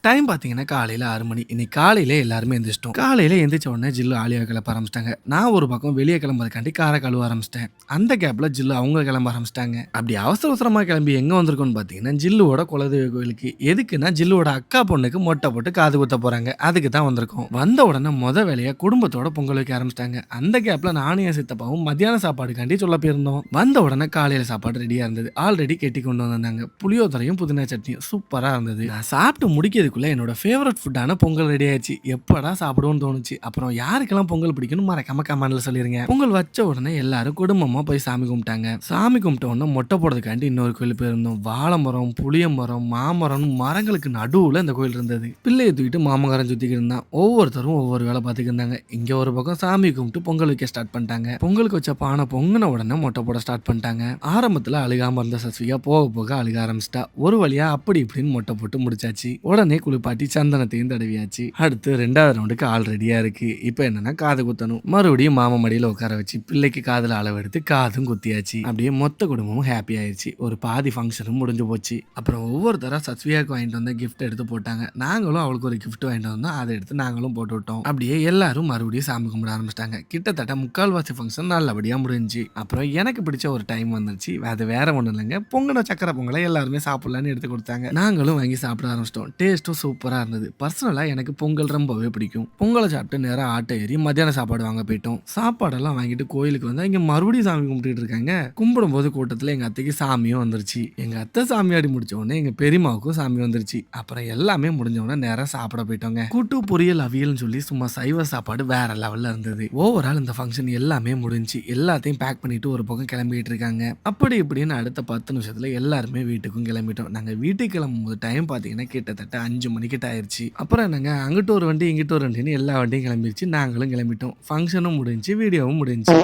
Time பார்த்தீங்கன்னா காலையில 6 மணி. இன்னைக்கு காலையிலே எல்லாருமே எந்திரிச்சிட்டோம். காலையில எந்திரிச்ச உடனே ஜில்லு ஆலியா கிளப்ப ஆரம்பிச்சுட்டாங்க. நான் ஒரு பக்கம் வெளிய கிளம்புறதுக்காண்டி கார கழுவ ஆரம்பிச்சுட்டேன். அந்த கேப்ல ஜில்லு அவங்க கிளம்ப ஆரம்பிச்சுட்டாங்க. அப்படி அவசர அவசரமா கிளம்பி எங்க வந்திருக்கோம்னு பார்த்தீங்கன்னா, ஜில்லுவோட குலதெய்வ கோயிலுக்கு. எதுக்குன்னா, ஜில்லுவோட அக்கா பொண்ணுக்கு மொட்டை போட்டு காது குத்த போறாங்க. அதுக்கு தான் வந்திருக்கோம். வந்த உடனே வேலையா குடும்பத்தோட பொங்கல் வைக்க ஆரம்பிச்சுட்டாங்க. அந்த கேப்ல நானும் என் சித்தப்பாவும் மத்தியான சாப்பாடுக்காண்டி சொல்ல போயிருந்தோம். வந்த உடனே காலையில சாப்பாடு ரெடியா இருந்தது. ஆல்ரெடி கெட்டி கொண்டு வந்திருந்தாங்க. புளியோதரையும், புதினா சட்னியும் சூப்பரா இருந்தது. நான் சாப்பிட்டு முடிக்கிறதுக்குள்ள என்னோட ஃபேவரட் ஃபுட்டான பொங்கல் ரெடி ஆயிடுச்சு. எப்படா சாப்பிடுவோம்னு தோணுச்சு. அப்புறம் யாருக்கெல்லாம் பொங்கல் பிடிக்கும்னு மறக்காம கமெண்ட்ல சொல்லிருங்க. பொங்கல் வச்ச உடனே எல்லாரும் குடும்பமா போய் சாமி கும்பிட்டாங்க. சாமி கும்பிட்ட உடனே மொட்டை போடுறதுக்காண்டி இன்னொரு கோயில் போயிருந்தோம். வாழை மரம், புளிய மரம், மாமரம்னு மரங்களுக்கு நடுவுல இந்த கோயில் இருந்தது. பிள்ளையை தூக்கிட்டு மாமகாரன் சுத்திக்கிட்டு இருந்தான். ஒவ்வொருத்தரும் ஒவ்வொரு வேலை பார்த்துக்கிட்டு இருந்தாங்க. இங்க ஒரு பக்கம் சாமி கும்பிட்டு பொங்கல் வைக்க ஸ்டார்ட் பண்ணிட்டாங்க. பொங்கலுக்கு வச்ச பானை பொங்கின உடனே மொட்டை போட ஸ்டார்ட் பண்ணிட்டாங்க. ஆரம்பத்துல அழுகாம இருந்த சஸ்விகா போக போக அழுக ஆரம்பிச்சிட்டா. ஒரு வழியா அப்படி இப்படின்னு மொட்டை போட்டு முடிச்சாச்சு. உடனே குளிப்பாட்டி சந்தனத்தையும் தடவியாச்சு. அடுத்து 2வது ரவுண்டுக்கு ஆல் ரெடியா இருக்கு. இப்போ என்னன்னா காது குத்தணும். மறுபடியும் மாமா மடியில உட்கார வச்சு பிள்ளைக்கு காதுல அளவு எடுத்து காதும் குத்தியாச்சு. அப்படியே மொத்த குடும்பமும் ஹாப்பி ஆயிடுச்சு. ஒரு பாதி ஃபங்க்ஷனும் முடிஞ்சு போச்சு. அப்புறம் ஒவ்வொருத்தரா சத்வியாவுக்கு வாங்கிட்டு வந்த கிஃப்ட் எடுத்து போட்டாங்க. நாங்களும் அவளுக்கு ஒரு கிஃப்ட் வாங்கிட்டு வந்தோம். அதை எடுத்து நாங்களும் போட்டு விட்டோம். அப்படியே எல்லாரும் மறுபடியும் சாமி கும்பிட ஆரம்பிச்சிட்டாங்க. கிட்டத்தட்ட முக்கால்வாசி ஃபங்க்ஷன் நல்லபடியா முடிஞ்சு. அப்புறம் எனக்கு பிடிச்ச ஒரு டைம் வந்துருச்சு. அது வேற ஒண்ணும் இல்லைங்க. பொங்கன சக்கரை பொங்கலை எல்லாருமே சாப்பிடலான்னு எடுத்து கொடுத்தாங்க. நாங்களும் வாங்கி சாப்பிட ஆரம்பிச்சிட்டோம். டேஸ்ட்டும் சூப்பரா இருந்தது. பர்சனலா எனக்கு பொங்கல் ரொம்பவே பிடிக்கும். பொங்கலை சாப்பிட்டு நேரா ஆட்டோ ஏறி மத்தியான சாப்பாடு வாங்க போயிட்டோம். சாப்பாடெல்லாம் வாங்கிட்டு கோயிலுக்கு வந்தா இங்க மறுபடியும் சாமி கும்பிட்டு இருக்காங்க. கும்பிடும்போது கூட்டத்துல எங்க அத்தைக்கு சாமியும் வந்துருச்சு. எங்க அத்தை சாமியாடி முடிச்ச உடனே எங்க பெரியமாவுக்கும் சாமி வந்துருச்சு. அப்புறம் எல்லாமே முடிஞ்ச உடனே நேரா சாப்பிட போயிட்டோங்க. கூட்டு பொரியல் அவியல்னு சொல்லி சும்மா சைவ சாப்பாடு வேற லெவல்ல இருந்தது. ஓவரால் இந்த ஃபங்க்ஷன் எல்லாமே முடிஞ்சு எல்லாத்தையும் பேக் பண்ணிட்டு ஒரு பக்கம் கிளம்பிட்டு இருக்காங்க. அப்படி இப்படின்னு அடுத்த 10 நிமிஷத்துல எல்லாருமே வீட்டுக்கும் கிளம்பிட்டோம். நாங்க வீட்டுக்கு கிளம்பும்போது டைம் பாத்தீங்கன்னா கிட்டத்தட்ட 5 மணிக்கிட்ட ஆயிருச்சு. அப்புறம் என்னங்க அங்கிட்டு ஒரு வண்டி இங்கிட்டு ஒரு வண்டின்னு எல்லா வண்டியும் கிளம்பிருச்சு. நாங்களும் கிளம்பிட்டோம். ஃபங்க்ஷனும் முடிஞ்சு, வீடியோவும் முடிஞ்சு.